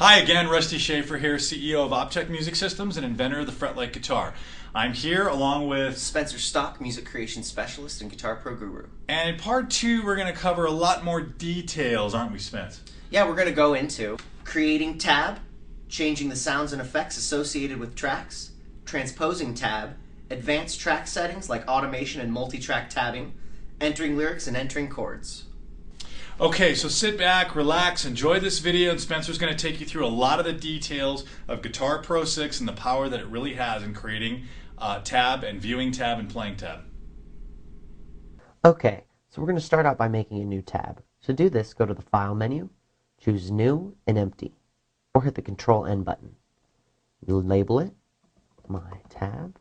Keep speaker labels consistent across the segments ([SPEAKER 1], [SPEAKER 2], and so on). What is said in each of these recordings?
[SPEAKER 1] Hi again, Rusty Schaefer here, CEO of Optech Music Systems and inventor of the Fretlight guitar. I'm here along with
[SPEAKER 2] Spencer Stock, music creation specialist and guitar pro guru.
[SPEAKER 1] And in part two, we're going to cover a lot more details, aren't we, Spence?
[SPEAKER 2] Yeah, we're going to go into creating tab, changing the sounds and effects associated with tracks, transposing tab, advanced track settings like automation and multi-track tabbing, entering lyrics and entering chords.
[SPEAKER 1] Okay, so sit back, relax, enjoy this video, and Spencer's going to take you through a lot of the details of Guitar Pro 6 and the power that it really has in creating tab and viewing tab and playing tab.
[SPEAKER 3] Okay, so we're going to start out by making a new tab. To do this, go to the File menu, choose New and Empty, or hit the Control-N button. You'll label it My Tab.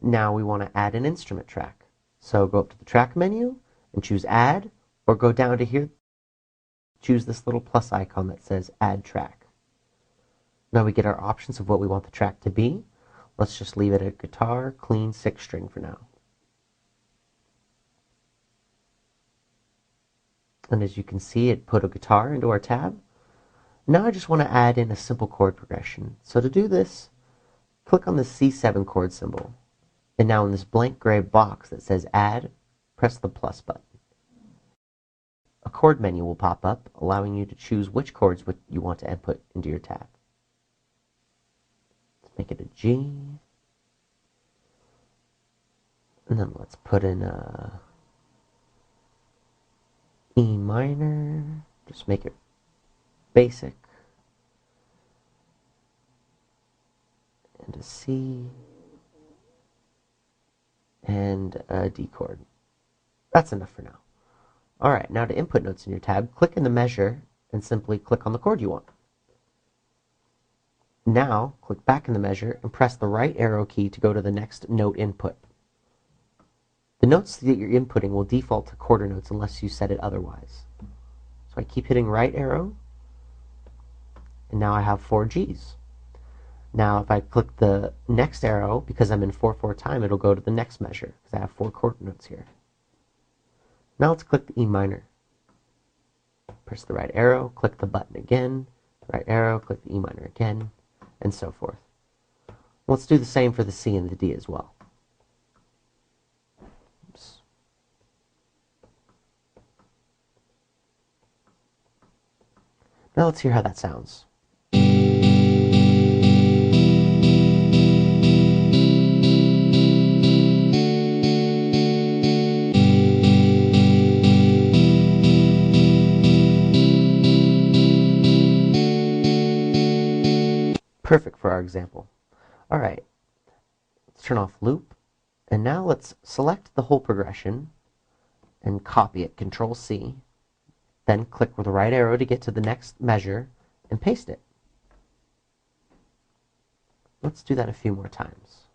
[SPEAKER 3] Now we want to add an instrument track. So go up to the Track menu and choose Add, or go down to here, choose this little plus icon that says Add Track. Now we get our options of what we want the track to be. Let's just leave it a guitar, clean 6-string for now. And as you can see, it put a guitar into our tab. Now I just want to add in a simple chord progression. So to do this, click on the C7 chord symbol. And now in this blank gray box that says Add, press the plus button. A chord menu will pop up, allowing you to choose which chords you want to input into your tab. Let's make it a G. And then let's put in a E minor. Just make it basic. And a C. And a D chord. That's enough for now. Alright, now to input notes in your tab, click in the measure and simply click on the chord you want. Now, click back in the measure and press the right arrow key to go to the next note input. The notes that you're inputting will default to quarter notes unless you set it otherwise. So I keep hitting right arrow, and now I have 4 Gs. Now if I click the next arrow, because I'm in 4/4 time, it'll go to the next measure, because I have 4 quarter notes here. Now let's click the E minor. Press the right arrow, click the button again, right arrow, click the E minor again, and so forth. Let's do the same for the C and the D as well. Oops. Now let's hear how that sounds. Perfect for our example. Alright, let's turn off loop, and now let's select the whole progression and copy it, Control C, then click with the right arrow to get to the next measure and paste it. Let's do that a few more times.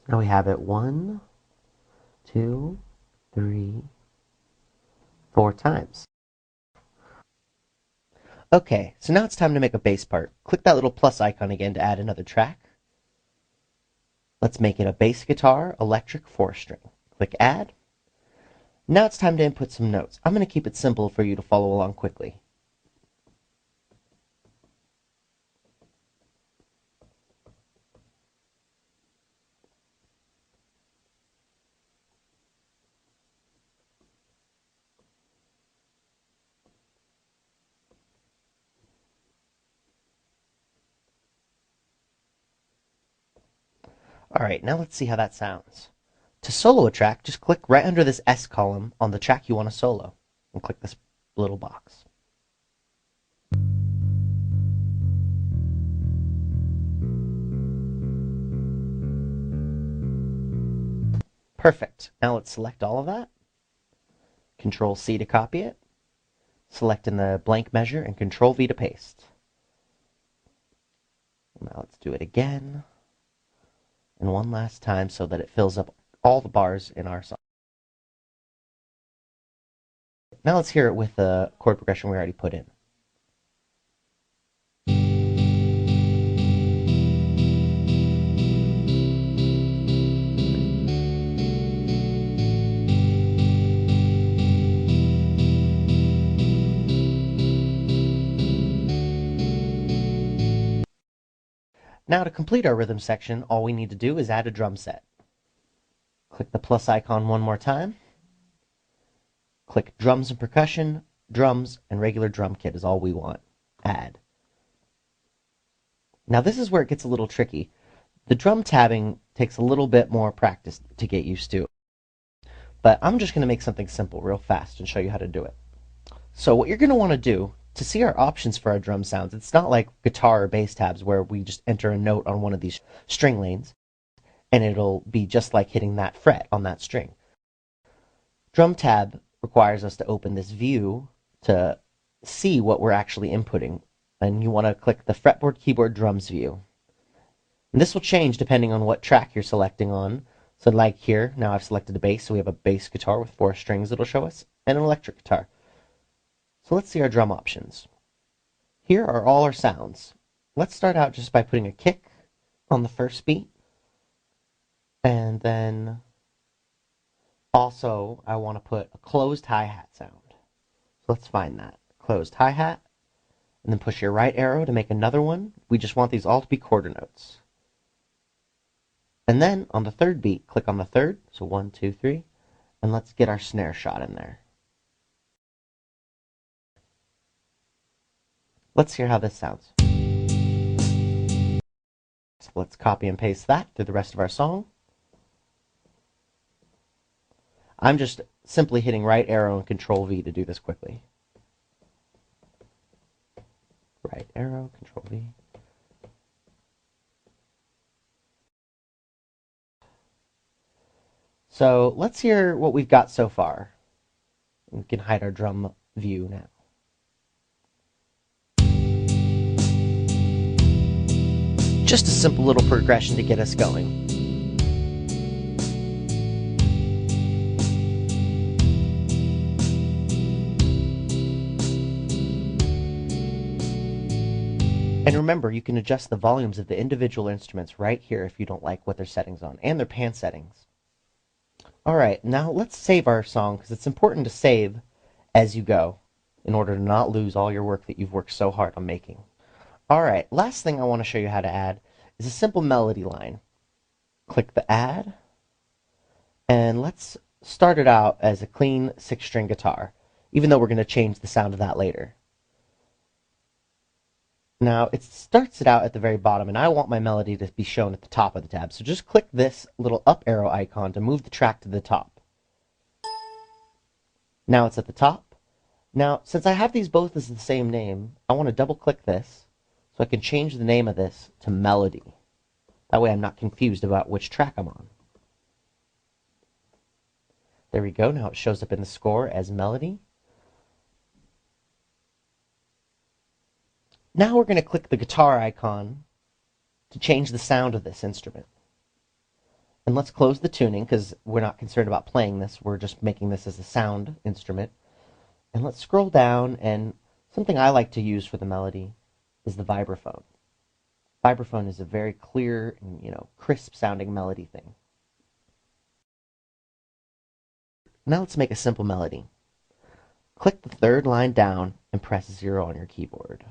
[SPEAKER 3] Now we have it 1, 2, 3, 4 times. Okay, so now it's time to make a bass part. Click that little plus icon again to add another track. Let's make it a bass guitar, electric 4-string. Click Add. Now it's time to input some notes. I'm going to keep it simple for you to follow along quickly. Alright, now let's see how that sounds. To solo a track, just click right under this S column on the track you want to solo, and click this little box. Perfect. Now let's select all of that. Control C to copy it. Select in the blank measure and Control V to paste. Now let's do it again. And one last time so that it fills up all the bars in our song. Now let's hear it with the chord progression we already put in. Now to complete our rhythm section, all we need to do is add a drum set. Click the plus icon one more time. Click Drums and Percussion, Drums, and Regular Drum Kit is all we want. Add. Now this is where it gets a little tricky. The drum tabbing takes a little bit more practice to get used to. But I'm just going to make something simple real fast and show you how to do it. So what you're going to want to do, to see our options for our drum sounds, it's not like guitar or bass tabs where we just enter a note on one of these string lanes and it'll be just like hitting that fret on that string. Drum tab requires us to open this view to see what we're actually inputting. And you want to click the fretboard keyboard drums view. And this will change depending on what track you're selecting on. So like here, now I've selected a bass, so we have a bass guitar with 4 strings it'll show us, and an electric guitar. So let's see our drum options. Here are all our sounds. Let's start out just by putting a kick on the first beat. And then also I want to put a closed hi-hat sound. So let's find that. Closed hi-hat. And then push your right arrow to make another one. We just want these all to be quarter notes. And then on the third beat, click on the third. So 1, 2, 3. And let's get our snare shot in there. Let's hear how this sounds. So let's copy and paste that through the rest of our song. I'm just simply hitting right arrow and Control V to do this quickly. Right arrow, Control V. So let's hear what we've got so far. We can hide our drum view now. Just a simple little progression to get us going. And remember, you can adjust the volumes of the individual instruments right here if you don't like what their settings on, and their pan settings. Alright, now let's save our song, because it's important to save as you go, in order to not lose all your work that you've worked so hard on making. Alright, last thing I want to show you how to add is a simple melody line. Click the Add, and let's start it out as a clean 6-string guitar, even though we're going to change the sound of that later. Now, it starts it out at the very bottom, and I want my melody to be shown at the top of the tab. So just click this little up arrow icon to move the track to the top. Now it's at the top. Now, since I have these both as the same name, I want to double click this so I can change the name of this to Melody. That way I'm not confused about which track I'm on. There we go. Now it shows up in the score as Melody. Now we're going to click the guitar icon to change the sound of this instrument. And let's close the tuning because we're not concerned about playing this. We're just making this as a sound instrument. And let's scroll down, and something I like to use for the melody is the vibraphone. Vibraphone is a very clear and, crisp sounding melody thing. Now let's make a simple melody. Click the third line down and press 0 on your keyboard.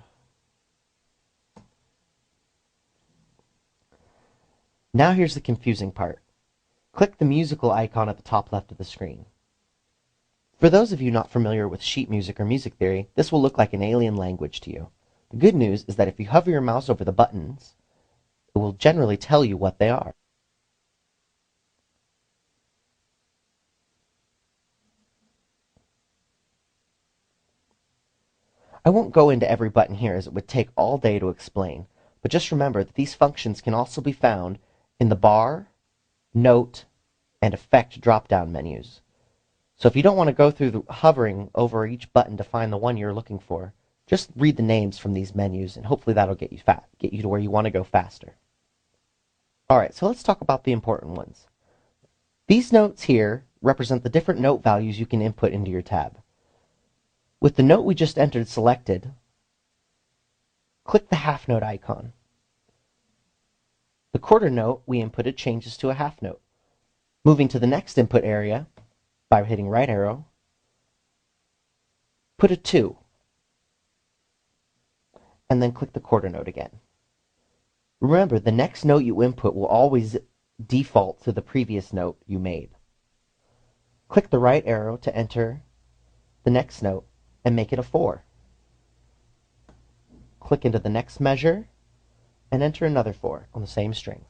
[SPEAKER 3] Now here's the confusing part. Click the musical icon at the top left of the screen. For those of you not familiar with sheet music or music theory, this will look like an alien language to you. The good news is that if you hover your mouse over the buttons, it will generally tell you what they are. I won't go into every button here as it would take all day to explain, but just remember that these functions can also be found in the bar, note, and effect drop-down menus. So if you don't want to go through hovering over each button to find the one you're looking for, just read the names from these menus, and hopefully that'll get you to where you want to go faster. Alright, so let's talk about the important ones. These notes here represent the different note values you can input into your tab. With the note we just entered selected, click the half note icon. The quarter note we inputted changes to a half note. Moving to the next input area, by hitting right arrow, put a 2, and then click the quarter note again. Remember, the next note you input will always default to the previous note you made. Click the right arrow to enter the next note and make it a 4. Click into the next measure and enter another 4 on the same string.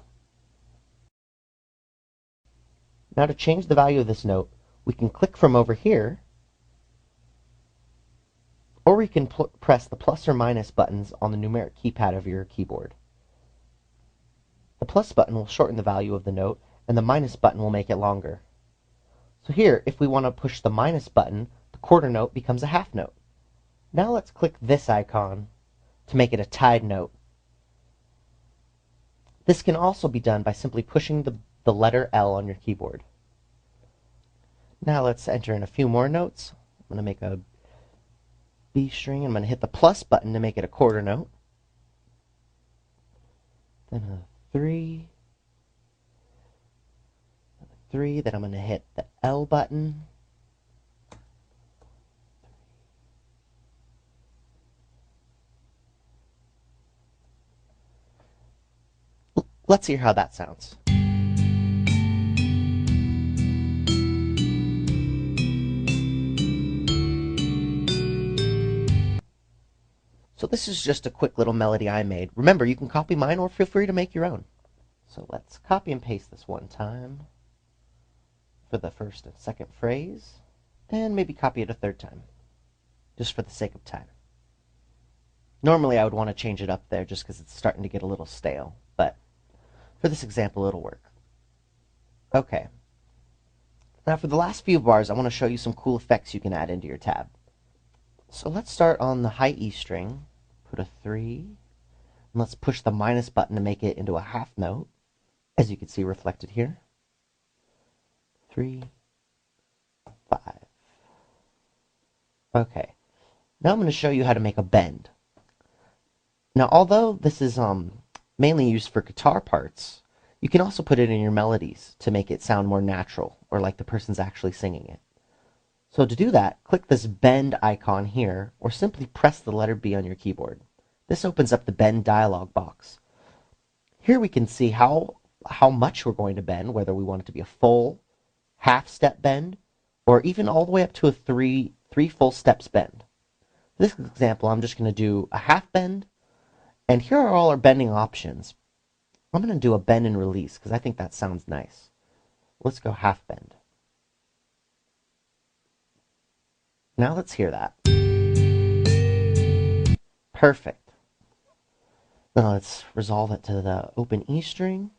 [SPEAKER 3] Now to change the value of this note, we can click from over here, or we can press the plus or minus buttons on the numeric keypad of your keyboard. The plus button will shorten the value of the note, and the minus button will make it longer. So here, if we want to push the minus button, the quarter note becomes a half note. Now let's click this icon to make it a tied note. This can also be done by simply pushing the letter L on your keyboard. Now let's enter in a few more notes. I'm going to make a B string. I'm going to hit the plus button to make it a quarter note. Then a 3. Then I'm going to hit the L button. Let's hear how that sounds. So this is just a quick little melody I made. Remember, you can copy mine or feel free to make your own. So let's copy and paste this one time for the first and second phrase, and maybe copy it a third time, just for the sake of time. Normally I would want to change it up there just because it's starting to get a little stale, but for this example it'll work. Okay. Now for the last few bars I want to show you some cool effects you can add into your tab. So let's start on the high E string, put a 3, and let's push the minus button to make it into a half note, as you can see reflected here. 3, 5. Okay. Now I'm going to show you how to make a bend. Now although this is mainly used for guitar parts, you can also put it in your melodies to make it sound more natural, or like the person's actually singing it. So to do that, click this bend icon here, or simply press the letter B on your keyboard. This opens up the bend dialog box. Here we can see how much we're going to bend, whether we want it to be a full, half-step bend, or even all the way up to a three full steps bend. For this example, I'm just going to do a half bend, and here are all our bending options. I'm going to do a bend and release because I think that sounds nice. Let's go half bend. Now let's hear that. Perfect. Now let's resolve it to the open E string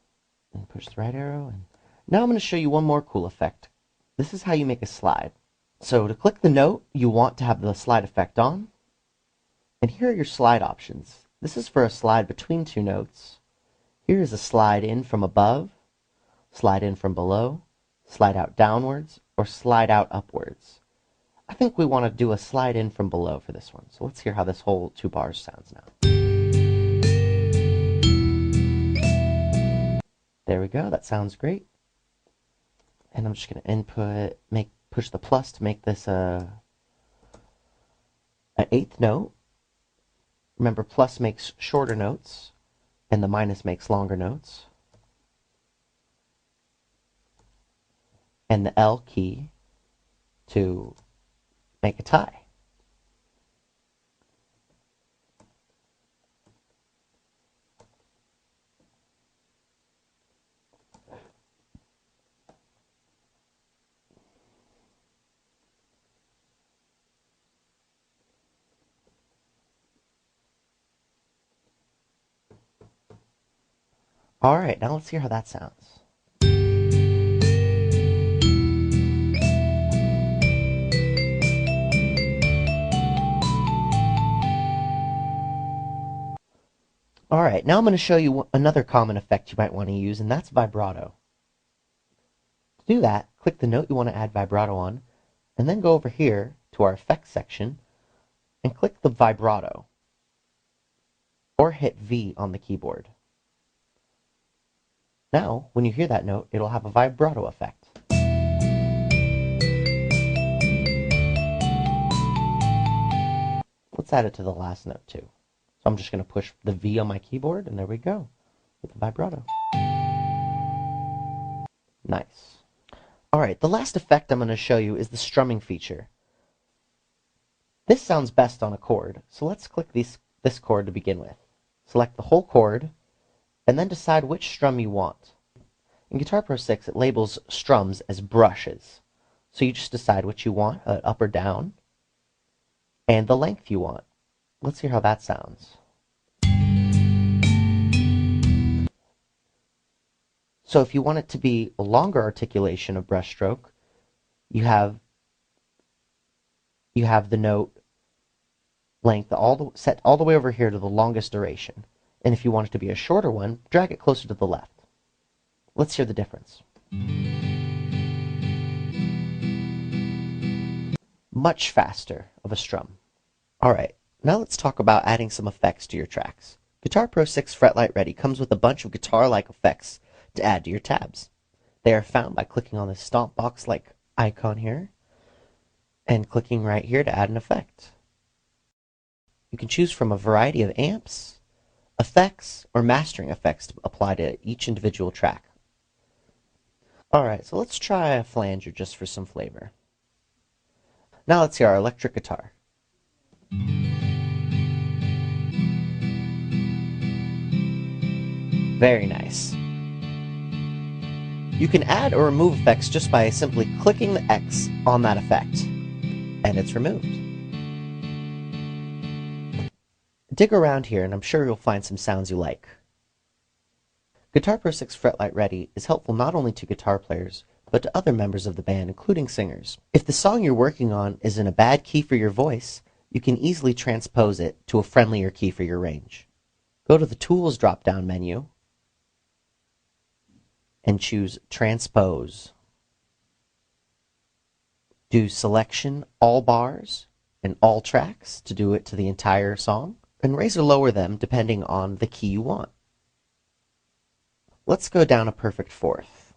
[SPEAKER 3] and push the right arrow. And now I'm going to show you one more cool effect. This is how you make a slide. So to click the note you want to have the slide effect on, and here are your slide options. This is for a slide between two notes. Here is a slide in from above, slide in from below, slide out downwards, or slide out upwards. I think we want to do a slide in from below for this one. So let's hear how this whole 2 bars sounds now. There we go, that sounds great. And I'm just going to input, push the plus to make this an 8th note. Remember, plus makes shorter notes, and the minus makes longer notes. And the L key to make a tie. Alright, now let's hear how that sounds. Alright, now I'm going to show you another common effect you might want to use, and that's vibrato. To do that, click the note you want to add vibrato on, and then go over here to our effects section, and click the vibrato, or hit V on the keyboard. Now, when you hear that note, it'll have a vibrato effect. Let's add it to the last note too. So I'm just going to push the V on my keyboard, and there we go. with the vibrato. Nice. Alright, the last effect I'm going to show you is the strumming feature. This sounds best on a chord, so let's click this chord to begin with. Select the whole chord, and then decide which strum you want. In Guitar Pro 6, it labels strums as brushes. So you just decide what you want, up or down, and the length you want. Let's hear how that sounds. So if you want it to be a longer articulation of brush stroke, you have the note length set all the way over here to the longest duration. And if you want it to be a shorter one, drag it closer to the left. Let's hear the difference. Much faster of a strum. Alright, now let's talk about adding some effects to your tracks. Guitar Pro 6 Fretlight Ready comes with a bunch of guitar-like effects to add to your tabs. They are found by clicking on this stomp box-like icon here, and clicking right here to add an effect. You can choose from a variety of amps, effects, or mastering effects to apply to each individual track. Alright, so let's try a flanger just for some flavor. Now let's hear our electric guitar. Very nice. You can add or remove effects just by simply clicking the X on that effect, and it's removed. Dig around here and I'm sure you'll find some sounds you like. Guitar Pro 6 Fretlight Ready is helpful not only to guitar players, but to other members of the band, including singers. If the song you're working on is in a bad key for your voice, you can easily transpose it to a friendlier key for your range. Go to the Tools drop-down menu and choose Transpose. Do Selection All Bars and All Tracks to do it to the entire song, and raise or lower them depending on the key you want. Let's go down a perfect fourth.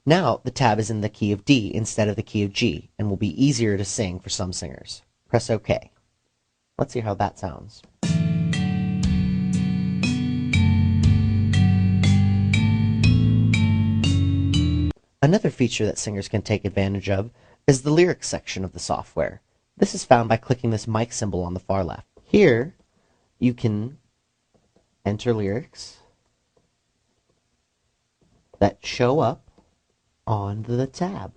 [SPEAKER 3] Now the tab is in the key of D instead of the key of G, and will be easier to sing for some singers. Press OK. Let's see how that sounds. Another feature that singers can take advantage of is the lyrics section of the software. This is found by clicking this mic symbol on the far left. Here, you can enter lyrics that show up on the tab.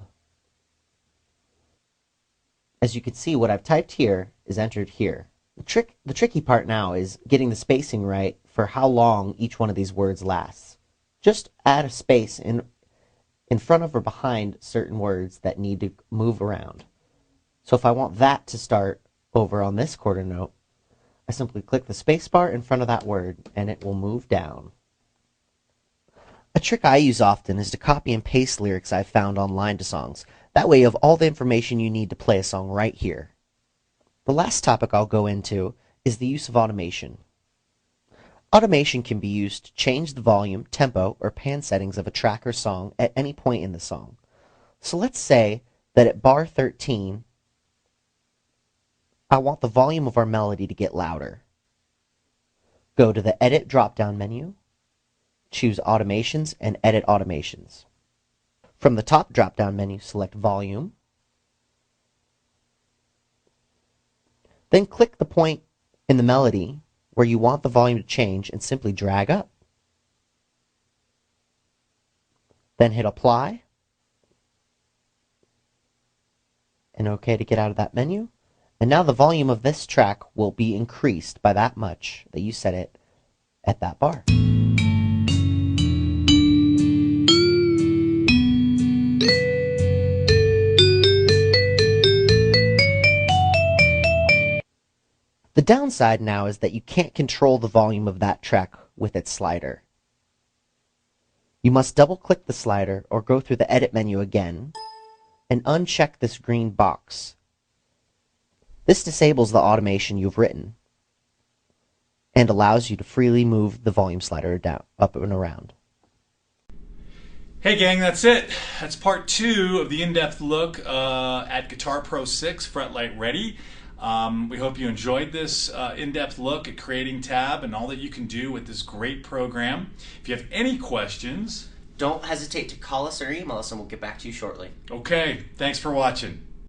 [SPEAKER 3] As you can see, what I've typed here is entered here. The tricky part now is getting the spacing right for how long each one of these words lasts. Just add a space in front of or behind certain words that need to move around. So if I want that to start over on this quarter note, I simply click the space bar in front of that word and it will move down. A trick I use often is to copy and paste lyrics I've found online to songs. That way you have all the information you need to play a song right here. The last topic I'll go into is the use of automation. Automation can be used to change the volume, tempo, or pan settings of a track or song at any point in the song. So let's say that at bar 13, I want the volume of our melody to get louder. Go to the Edit drop-down menu, choose Automations, and Edit Automations. From the top drop-down menu, select Volume. Then click the point in the melody where you want the volume to change and simply drag up. Then hit Apply and OK to get out of that menu. And now the volume of this track will be increased by that much that you set it at that bar. The downside now is that you can't control the volume of that track with its slider. You must double-click the slider or go through the Edit menu again and uncheck this green box. This disables the automation you've written and allows you to freely move the volume slider down, up and around.
[SPEAKER 1] Hey gang, that's it. That's part 2 of the in-depth look at Guitar Pro 6 Fretlight Ready. We hope you enjoyed this in-depth look at creating tab and all that you can do with this great program. If you have any questions,
[SPEAKER 2] don't hesitate to call us or email us and we'll get back to you shortly.
[SPEAKER 1] okay, thanks for watching.